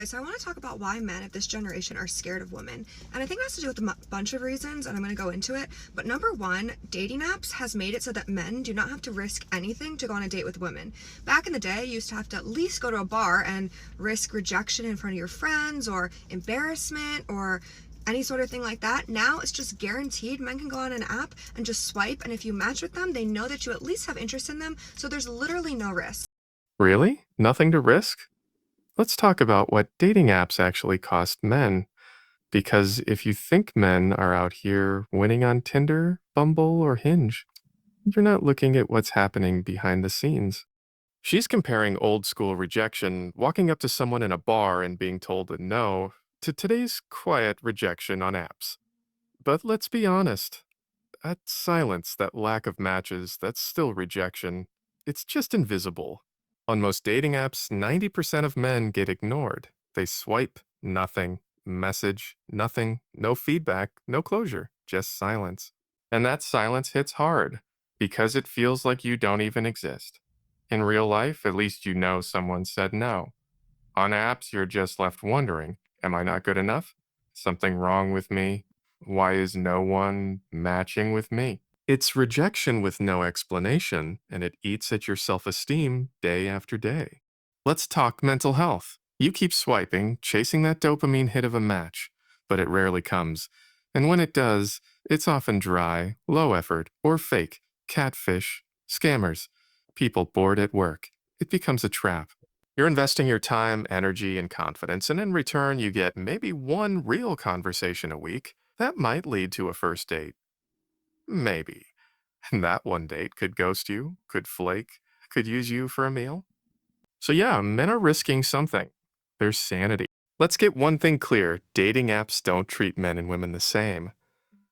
So I want to talk about why men of this generation are scared of women. And I think it has to do with a bunch of reasons, and I'm going to go into it. But number one, dating apps has made it so that men do not have to risk anything to go on a date with women. Back in the day, you used to have to at least go to a bar and risk rejection in front of your friends or embarrassment or any sort of thing like that. Now it's just guaranteed. Men can go on an app and just swipe, and if you match with them, they know that you at least have interest in them, so there's literally no risk. Really? Nothing to risk? Let's talk about what dating apps actually cost men. Because if you think men are out here winning on Tinder, Bumble, or Hinge, you're not looking at what's happening behind the scenes. She's comparing old school rejection, walking up to someone in a bar and being told a no, to today's quiet rejection on apps. But let's be honest, that silence, that lack of matches, that's still rejection. It's just invisible. On most dating apps, 90% of men get ignored. They swipe, nothing. Message, nothing. No feedback, no closure, just silence. And that silence hits hard because it feels like you don't even exist. In real life, at least you know someone said no. On apps, you're just left wondering, am I not good enough? Something wrong with me? Why is no one matching with me? It's rejection with no explanation, and it eats at your self esteem day after day. Let's talk mental health. You keep swiping, chasing that dopamine hit of a match, but it rarely comes. And when it does, it's often dry, low effort, or fake, catfish, scammers, people bored at work. It becomes a trap. You're investing your time, energy, and confidence, and in return, you get maybe one real conversation a week. That might lead to a first date. Maybe. And that one date could ghost you, could flake, could use you for a meal. So, yeah, men are risking something. Their sanity. Let's get one thing clear, dating apps don't treat men and women the same.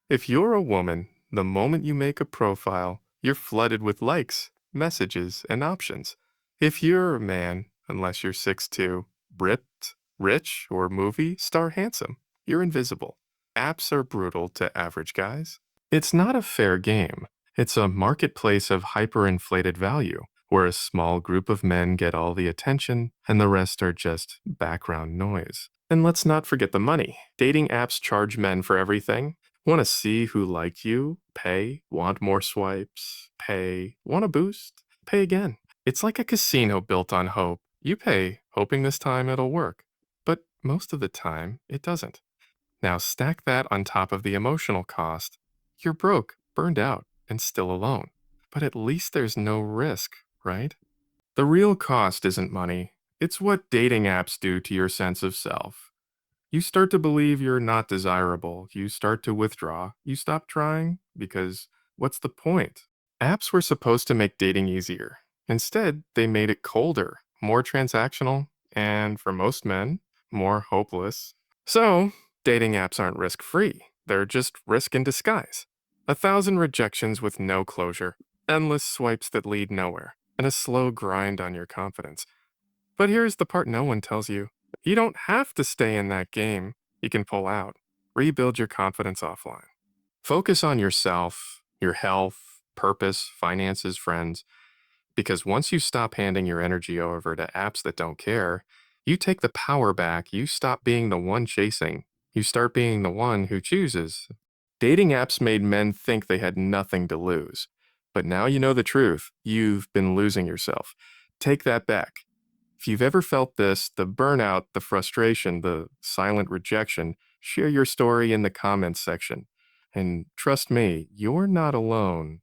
If you're a woman, the moment you make a profile, you're flooded with likes, messages, and options. If you're a man, unless you're 6'2", ripped, rich, or movie star handsome, you're invisible. Apps are brutal to average guys. It's not a fair game. It's a marketplace of hyperinflated value, where a small group of men get all the attention and the rest are just background noise. And let's not forget the money. Dating apps charge men for everything. Want to see who liked you? Pay. Want more swipes? Pay. Want a boost? Pay again. It's like a casino built on hope. You pay, hoping this time it'll work. But most of the time, it doesn't. Now stack that on top of the emotional cost. You're broke, burned out, and still alone. But at least there's no risk, right? The real cost isn't money. It's what dating apps do to your sense of self. You start to believe you're not desirable. You start to withdraw. You stop trying because what's the point? Apps were supposed to make dating easier. Instead, they made it colder, more transactional, and for most men, more hopeless. So, dating apps aren't risk free. They're just risk in disguise. 1,000 rejections with no closure, endless swipes that lead nowhere, and a slow grind on your confidence. But here's the part no one tells you. You don't have to stay in that game. You can pull out. Rebuild your confidence offline. Focus on yourself, your health, purpose, finances, friends. Because once you stop handing your energy over to apps that don't care, you take the power back. You stop being the one chasing. You start being the one who chooses. Dating apps made men think they had nothing to lose. But now you know the truth. You've been losing yourself. Take that back. If you've ever felt this, the burnout, the frustration, the silent rejection, share your story in the comments section. And trust me, you're not alone.